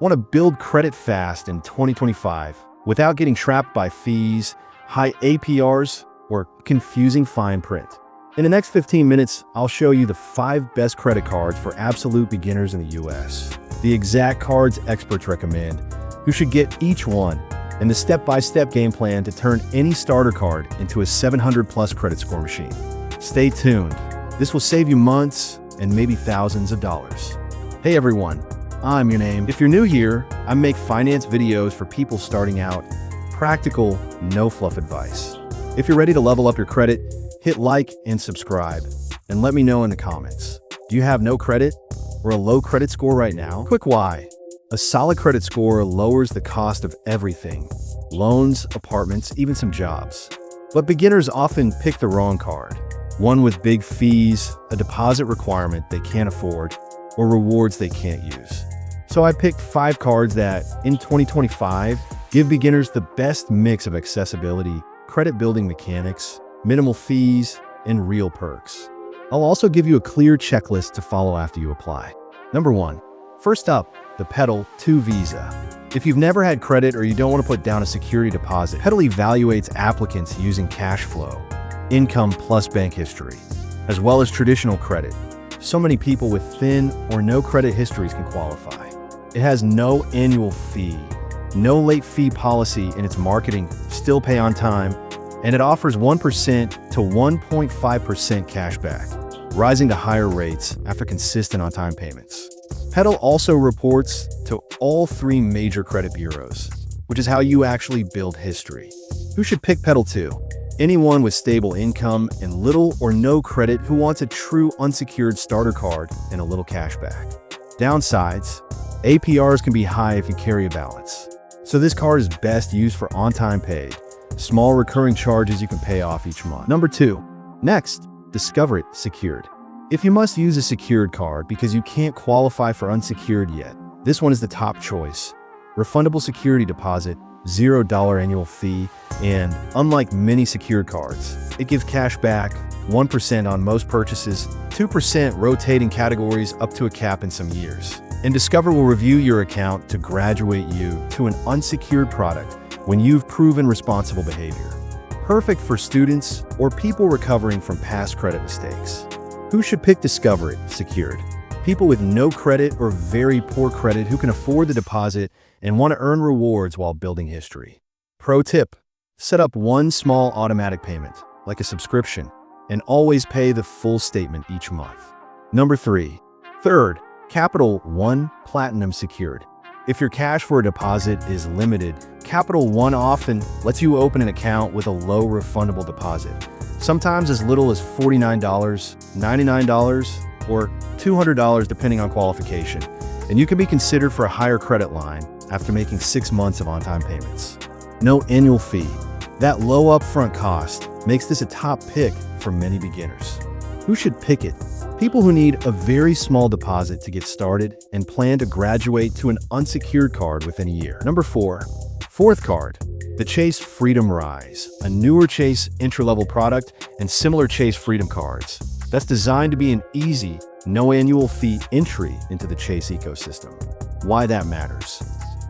Want to build credit fast in 2025 without getting trapped by fees, high APRs, or confusing fine print? In the next 15 minutes, I'll show you the 5 best credit cards for absolute beginners in the US, the exact cards experts recommend, who should get each one, and the step-by-step game plan to turn any starter card into a 700-plus credit score machine. Stay tuned. This will save you months and maybe thousands of dollars. Hey everyone, I'm your name. If you're new here, I make finance videos for people starting out, practical, no fluff advice. If you're ready to level up your credit, hit like and subscribe, and let me know in the comments. Do you have no credit or a low credit score right now? Quick why. A solid credit score lowers the cost of everything: loans, apartments, even some jobs. But beginners often pick the wrong card. One with big fees, a deposit requirement they can't afford, or rewards they can't use. So I picked 5 cards that, in 2025, give beginners the best mix of accessibility, credit-building mechanics, minimal fees, and real perks. I'll also give you a clear checklist to follow after you apply. Number 1. First up, the Pedal 2 Visa. If you've never had credit or you don't want to put down a security deposit, Pedal evaluates applicants using cash flow, income plus bank history, as well as traditional credit. So many people with thin or no credit histories can qualify. It has no annual fee, no late fee policy in its marketing, still pay on time, and it offers 1% to 1.5% cash back, rising to higher rates after consistent on-time payments. Pedal also reports to all 3 major credit bureaus, which is how you actually build history. Who should pick Pedal 2? Anyone with stable income and little or no credit who wants a true unsecured starter card and a little cash back. Downsides: APRs can be high if you carry a balance. So this card is best used for on-time paid, small recurring charges you can pay off each month. Number 2. Next, Discover It Secured. If you must use a secured card because you can't qualify for unsecured yet, this one is the top choice. Refundable security deposit, $0 annual fee, and unlike many secured cards, it gives cash back, 1% on most purchases, 2% rotating categories up to a cap in some years. And Discover will review your account to graduate you to an unsecured product when you've proven responsible behavior. Perfect for students or people recovering from past credit mistakes. Who should pick Discover It Secured? People with no credit or very poor credit who can afford the deposit and want to earn rewards while building history. Pro tip: set up one small automatic payment, like a subscription, and always pay the full statement each month. Number 3. Third, Capital One Platinum Secured. If your cash for a deposit is limited, Capital One often lets you open an account with a low refundable deposit, sometimes as little as $49, $99, or $200 depending on qualification, and you can be considered for a higher credit line after making 6 months of on-time payments. No annual fee. That low upfront cost makes this a top pick for many beginners. Who should pick it? People who need a very small deposit to get started and plan to graduate to an unsecured card within a year. Number 4. Fourth card, the Chase Freedom Rise, a newer Chase entry-level product and similar Chase Freedom cards that's designed to be an easy, no annual fee entry into the Chase ecosystem. Why that matters.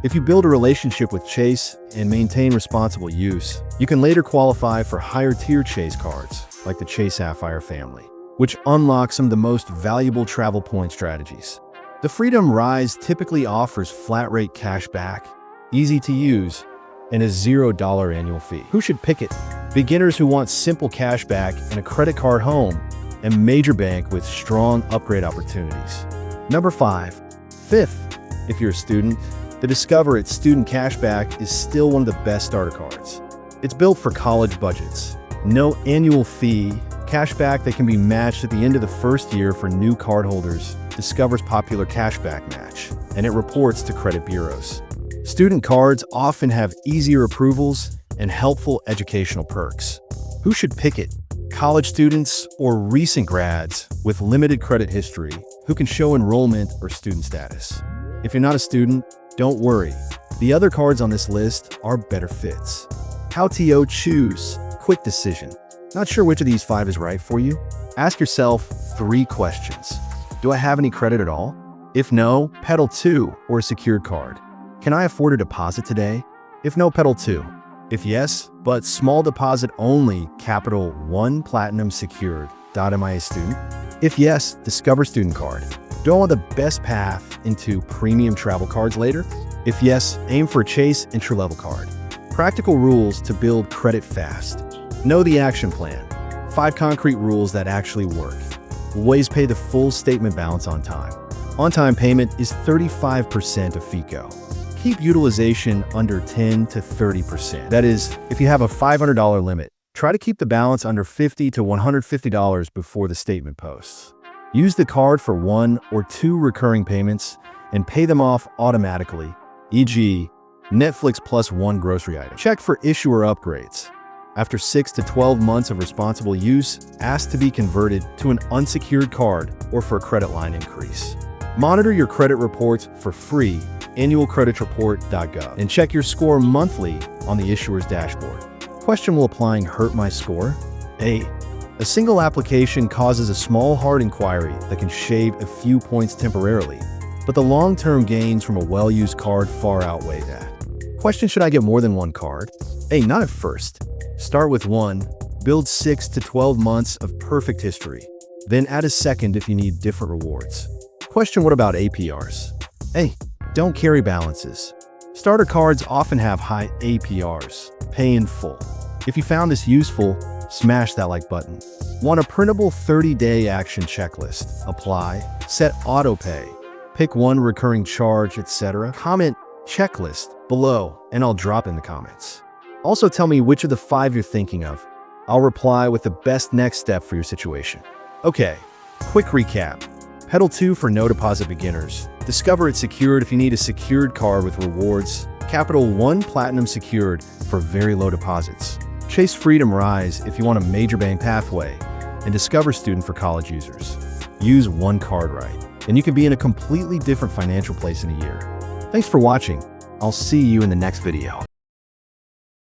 If you build a relationship with Chase and maintain responsible use, you can later qualify for higher-tier Chase cards, like the Chase Sapphire family, which unlocks some of the most valuable travel point strategies. The Freedom Rise typically offers flat-rate cash back, easy to use, and a $0 annual fee. Who should pick it? Beginners who want simple cash back and a credit card home, and major bank with strong upgrade opportunities. Number 5. Fifth, if you're a student, the Discover It Student Cashback is still one of the best starter cards. It's built for college budgets. No annual fee, cashback that can be matched at the end of the first year for new cardholders, Discover's popular cashback match, and it reports to credit bureaus. Student cards often have easier approvals and helpful educational perks. Who should pick it? College students or recent grads with limited credit history who can show enrollment or student status. If you're not a student, don't worry. The other cards on this list are better fits. How to choose? Quick decision. Not sure which of these 5 is right for you? Ask yourself 3 questions. Do I have any credit at all? If no, Pedal 2 or a secured card. Can I afford a deposit today? If no, Pedal 2. If yes, but small deposit only, Capital 1 Platinum Secured. .MIA Student. If yes, Discover Student Card. Do I want the best path into premium travel cards later? If yes, aim for Chase entry-level card. Practical rules to build credit fast. Know the action plan. 5 concrete rules that actually work. Always pay the full statement balance on time. On-time payment is 35% of FICO. Keep utilization under 10 to 30%. That is, if you have a $500 limit, try to keep the balance under $50 to $150 before the statement posts. Use the card for 1 or 2 recurring payments and pay them off automatically, e.g., Netflix plus 1 grocery item. Check for issuer upgrades. After 6 to 12 months of responsible use, ask to be converted to an unsecured card or for a credit line increase. Monitor your credit reports for free, annualcreditreport.gov, and check your score monthly on the issuer's dashboard. Question: will applying hurt my score? A single application causes a small hard inquiry that can shave a few points temporarily, but the long-term gains from a well-used card far outweigh that. Question: should I get more than 1 card? Not at first. Start with 1, build 6 to 12 months of perfect history, then add a second if you need different rewards. Question: what about APRs? Don't carry balances. Starter cards often have high APRs. Pay in full. If you found this useful, smash that like button. Want a printable 30-day action checklist? Apply, set autopay, pick 1 recurring charge, etc. Comment checklist below and I'll drop in the comments. Also tell me which of the 5 you're thinking of. I'll reply with the best next step for your situation. Okay, quick recap. Pedal 2 for no deposit beginners. Discover It Secured if you need a secured card with rewards. Capital 1 Platinum Secured for very low deposits. Chase Freedom Rise if you want a major bank pathway. And Discover Student for college users. Use 1 card right, and you can be in a completely different financial place in a year. Thanks for watching. I'll see you in the next video.